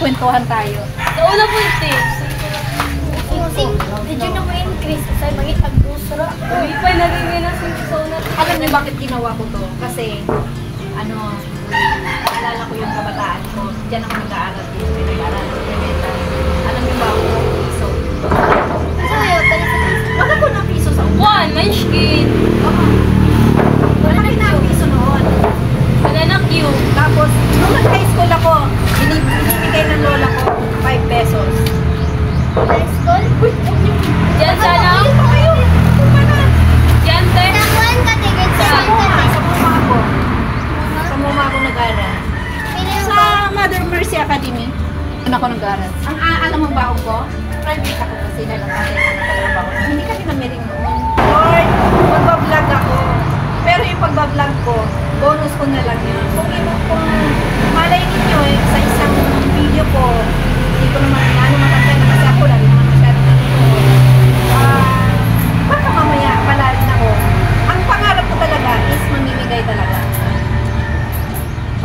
Kwentuhan tayo. Sa una po yung tips. Medyo na ma-increase kasi maging agdusra. Uy, pa naging na sa una. Alam niyo bakit ginawa ko to? Kasi, alala ko yung kabataan ko. Diyan ako nag-aaral dito. Nag-aaral sa elemental. Alam niyo ba ako ng piso? Sayo, tali sa piso. Wala ko ng piso sa una. One, may skin. Wala kami na ang piso noon. Nananak you. Tapos, nung nag-high school ako, binibigay ng lola ko 5 pesos. High school? Diyan sana. Diyan, te. Nakuhan ka, tigil sa Sa mama ko. Sa mama ko nag-aaral. Sa Mother Mercy Academy. Doon ako nag-aaral. Ang alam mo ba ko? Private ako kasi na lang kasi nagtatrabaho. Hindi kami namiring noon. Lord, magbablog ako. Pero yung pagbablog ko, bonus ko na lang yun. Kung malay ninyo sa isang video ko, hindi ko naman matanda na kasi ako lang naman masyadong baka mamaya palarin ako. Ang pangarap ko talaga is mamimigay talaga.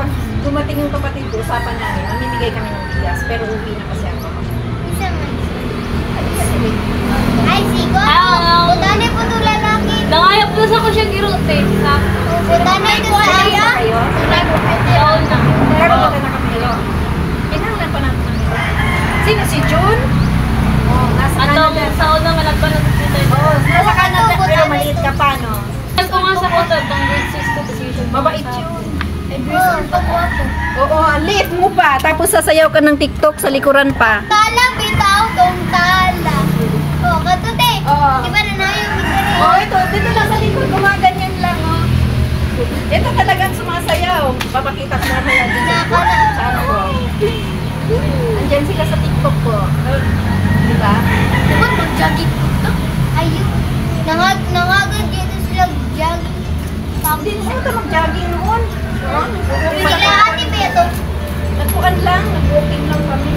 Pag dumating yung kapatid ko, usapan namin, mamimigay kami ng bigas, pero uwi na kasi ako. Isa man. Ay, sigo. Puntahan po ito lalaki. Nangayap na sa ko siya girote. Puntahan ito sa iya. Kayo? Taon na. Pero wala na kami ngayon. Kailangan pa natin ng ito. Sino? Si June? Oh, nasa Atong Canada. sa una malagpan na dito. Oo, nasa Canada, pero maliit ka pa, no? Tapos ko nga sa kuto, itong grade 6 position. Mabait yun. Pagwapo. Oo, ang liit mo pa. Tapos sasayaw ka ng TikTok sa likuran pa. Tala, bitaw, tong tala. Oh, katute. Oo. Di ba na na yung isa Oh, ito. Dito lang sa likod. Gumaganyan lang, oh. Ito talagang sumasayaw. Papakita ko mamaya din. Sa ano ko. Andyan sila sa TikTok ko. Diba? Diba mag-jogging ko? Ayun. Nangagad dito sila jogging. Hindi na sila mag-jogging noon. Sila ate Beto. Nagpuan lang. Nag-walking lang kami.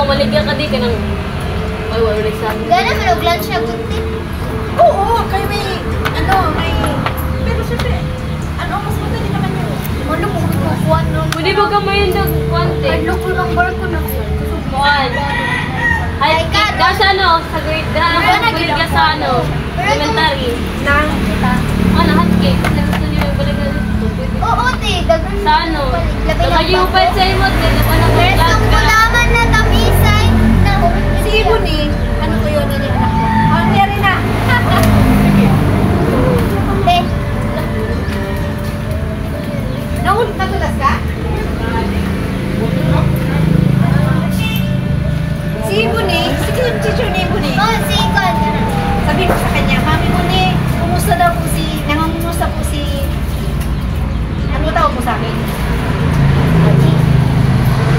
Maligyan ka di ka ng... Ay, wala ulit sa akin. Gana, maluglan siya bunti. Oo, kayo may... Pero syempre, mas madali naman yun. Ano kung kukuha nun? Pwede ba ka may yung kwante? Ano ko ng barko na ko? Kuhan. Ay, sa sa grade, balik ka sa elementary. Nang kita. Hot cake. Gusto niyo yung balik ka dito? Oo, te. Gagawin Sa Nagayupad sa imot, ganda pa ng Pero kung kulaman na tamisay, na si Ibon eh. Ano ko yun? Ano yung anak ko? Oh, meron na. Te. Nagulas ka? Si Ibon eh. Sige yung teacher ni Ibon eh. Oh, sikon. Sabi ko sa kanya, Mami Ibon eh, kumusta daw po nangungumusta po si, ano tawag po sa akin?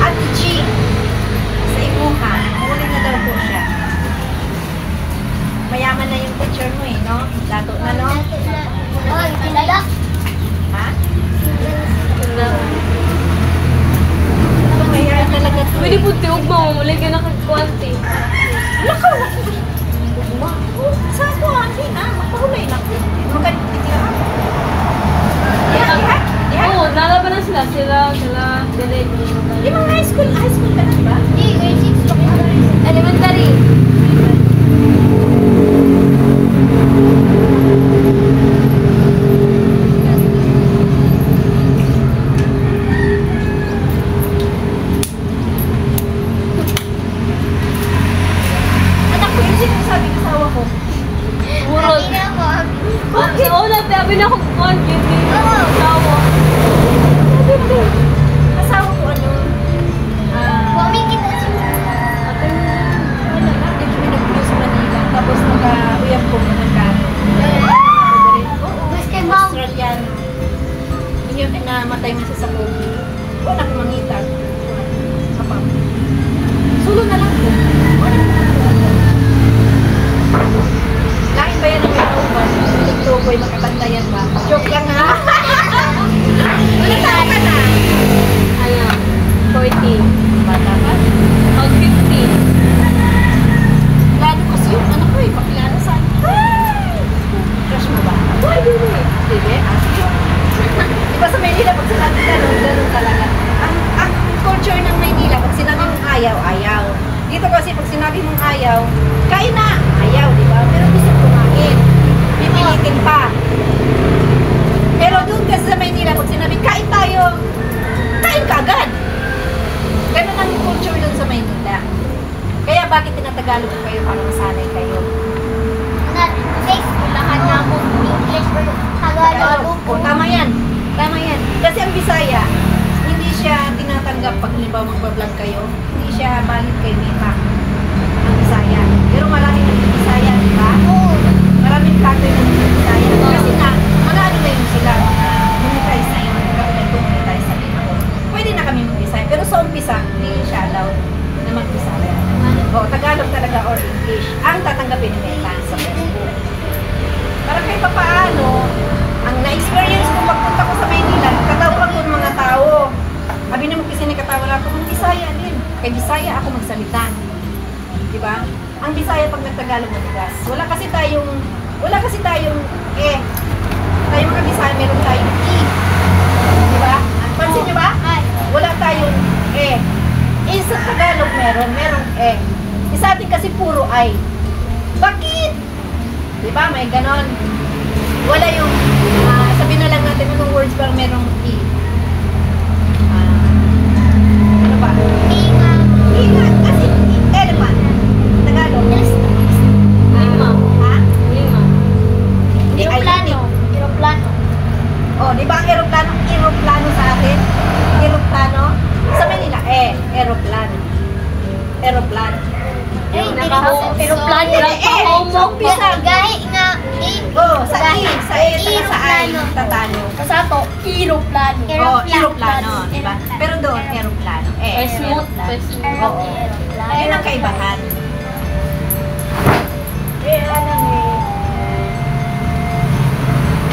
Ate G. Sa Imuha. Huli na daw po siya. Mayaman na yung teacher mo eh, no? Dato na, no? Oh, kilala. Ha? Mayaman talaga to. Pwede po tiog mo, muli ka na kagkwante. Lakaw na ko. Saan ko, Ate na? Magpahulay na ko. Magkano titira ako. sila, delay. Di ba high school ka na, di ba? Hindi, grade 6 pa ko. Elementary. Anak ko, yun sinasabi ng asawa ko. Murag. Sabi na ako. Sa una, sabi na akong kuhan, hindi. Oo. Tawa. Asawa ko ano? Mami, kita siya. Wala na, di kami nag-view sa Manila. Tapos naka-uyap ko ng Magkano. Mas kay mom. Australiano. Yun yung namatay mo siya sa COVID. Wala akong mangitag. Kapag. Sulo na lang po. Wala lain ba yan ang may kauban? Ito ko'y makatandayan ba? Joke lang ha? Wala tayo ka na. Ano? 40. Bata ka? Pag 50. Lalo kasi yung anak ko eh, pakilala sa akin. Crush mo ba? Why do you? Sige, ask you. Diba sa Maynila, pag sinabi ganun talaga. Ang culture ng Maynila, pag sinabi mong ayaw, ayaw. Dito kasi pag sinabi mong ayaw, kain na! Ayaw, di ba? Pero gusto kumain. Pipilitin pa. Pero doon kasi sa Maynila, pag sinabi, kain tayo, kain ka agad. Ganun ang culture doon sa Maynila. Kaya bakit tinatagalog ko kayo para masanay kayo? Next, lahat na ako English pero Tagalog. O, tama yan. Tama yan. Kasi ang Bisaya, hindi siya tinatanggap pag halimbawa magbablog kayo. Hindi siya valid kay Meta. Ang Bisaya. Pero maraming nag-Bisaya, di ba? Oo. Maraming factor ng Bisaya. Kasi nga, mga ano na yun sila. Monetize na yun. Kapag monetize na din ako. Pwede na kami mag-Bisaya. Pero sa umpisa, hindi siya allowed na mag-Bisaya. O, Tagalog talaga or English. Ang tatanggapin ni Meta sa Facebook. Para kahit pa paano, ang na-experience ko pagpunta ko sa Maynila, katawa ko ng mga tao. Sabi naman kasi ni katawa na ako, ang Bisaya din. Kay Bisaya ako magsalita. Diba? Ang Bisaya pag nagtagalog matigas. Wala kasi tayong tayo mga Bisaya, meron tayong Diba? Pansin nyo ba? Wala tayong sa Tagalog merong Isa atin kasi puro ay. Bakit? Diba? May ganon. Wala yung, sabihin na lang natin anong words parang merong ano ba? Inga. As in, elephant. Tagalog. Lima. Ha? Lima. Hindi, Aeroplano. Aeroplano. Oh, di ba ang aeroplano? Aeroplano sa atin? Aeroplano? Sa Manila, aeroplano. Aeroplano. Aeroplano. Sa umpisa. Gahi nga. Oh, sa sa tatalo. Sa ato, aeroplano. Oh, aeroplano, di ba? Pero doon, aeroplano. Smooth. Oo. Yun ang kaibahan.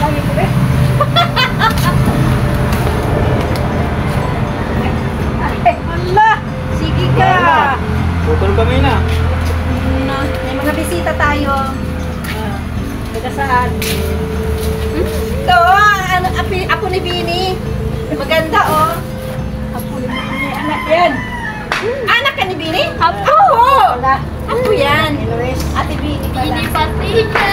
Lagi ko ba? Allah! Sige ka! Bukol kami na. May mga bisita tayo. Taga saan? Ito, apo ni Bini. Maganda, oh. Apo ni Bini. Anak yan. Anak ka ni Bini? Apo! Apo yan. Ate Bini pala. Hindi pati ka.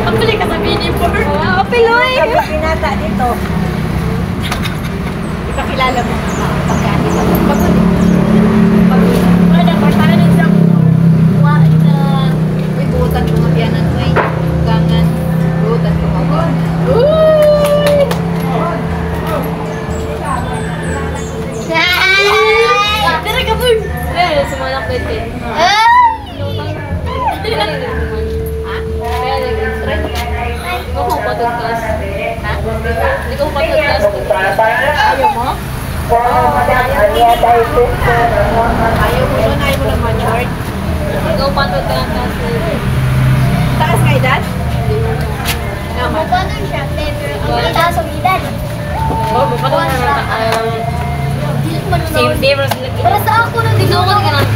Kapili ka sa Bini po. Kapiloy! Kapag pinata dito. Ipakilala mo na pagkain. Pagod. Wala, partahan ng isang uy, buutan ko mabyanan ko eh. Gangan. Buutan ko mabyanan. Uy! Pero ka po. Sumanak ko ito. Ha? Kaya nag-strike. Hindi ko patugkas. Ha? Hindi ko patugkas. Ayaw mo? Ayaw mo doon, ayaw mo lang ma-short. Hindi ko patugkas. Takas ka edad? Naman. Paano siya? Pero ang itaas ang edad. Oh, bapatugkas na. Same day, Para sa ako na Dito ako ka lang.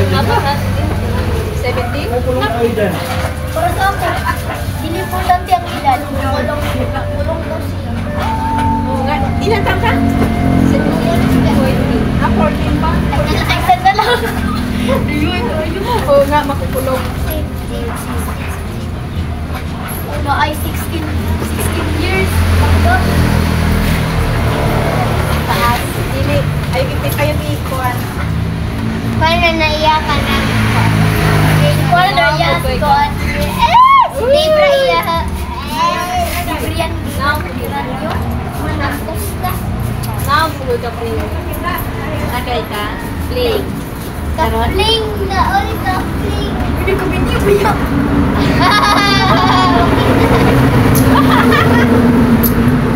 Napasas. 17? Bukol kayo dyan. Para sa ako. Hindi importante ang Oo nga, makukulong. Una ay 16 years. Pagod. Taas. Dili. Ayaw ikuan. Paano naiyakan na? Paano naiyakan ko? Libra iya. Libra yan. Radyo. Manapos ka. Nakapulog ka pa rin. Nakay ka? Play. Kapling na ulit kapling. Hindi ko binibiyak.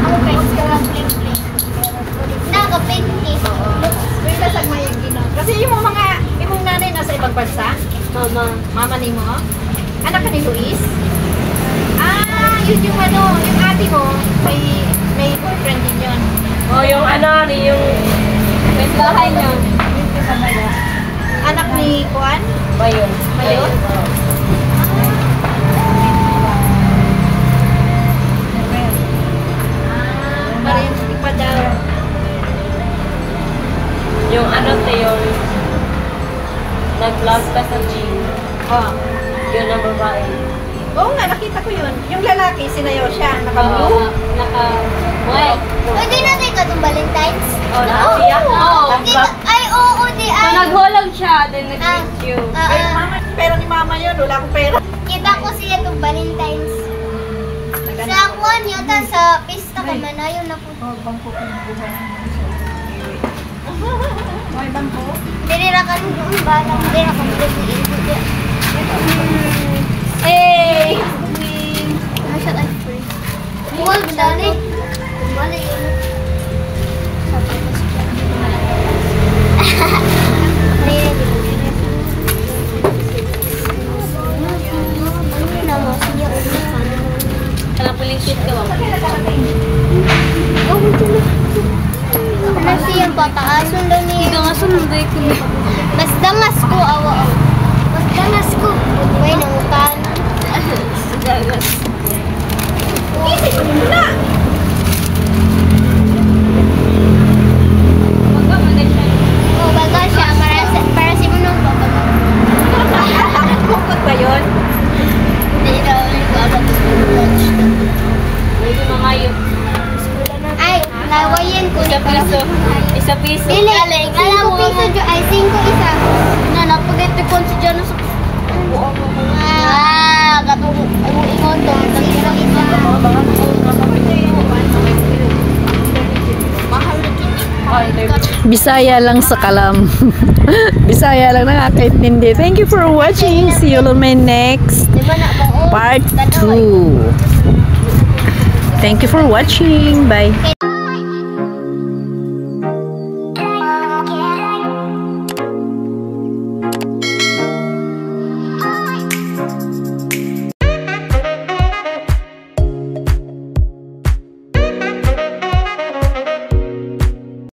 Ako guys, kapling. Nakapling eh. May lasag may ginon. Kasi yung mga, imong nanay nasa ibang bansa, Mama. mama ni mo, anak ka ni Luis? Ah, yun yung ano, yung ate mo, may boyfriend din yun. Oh, yung ano, yung may bahay niya. Anak ni Juan? Bayon. Bayon? Pareho pa daw. Yung ano yung nag-vlog ka sa gym. Oh. Yun ang babae. Oo nga, nakita ko yun. Yung lalaki, sinayaw siya, naka-blue. Oo, white. Pwede natin ka itong Valentine's? Oh, nakasiyak. Oo. Ay, oo, di So, ay. nag-holog siya, then nag-meet you. Ay, mama, pera ni mama yun, wala akong pera. Kita ko siya itong Valentine's. Sa akuan yata, sa pista ka man, ayun na po. Oh, bangko ko ng buhay. May bangko? Dili ra ka nung balang, dili ra ka nung Hey! Masyad ay free. Buwal ba dali? Bumali yun. Kala puling shoot ka ba? Ano siya pataason daw niya? Ikaw nga sunod ko. Basta ngas ko, awa. Basta ngas ko. Uy, nangutan. Dagas. Oh, baga siya. Para si Munong baga. Bukod ba yun? Hindi daw. Hindi mga yun. Ay, lawayin ko. Isa piso. Isa piso. Dili, alam mo piso dyan. Ay, 5 isa. Na, napag-ipon si Jano sa... Katong ingon to. Isa isa. Bisaya lang sa kalam. Bisaya lang nakakaintindi. Thank you for watching. See you on my next Di ba na bang part 2. Thank you for watching. Bye.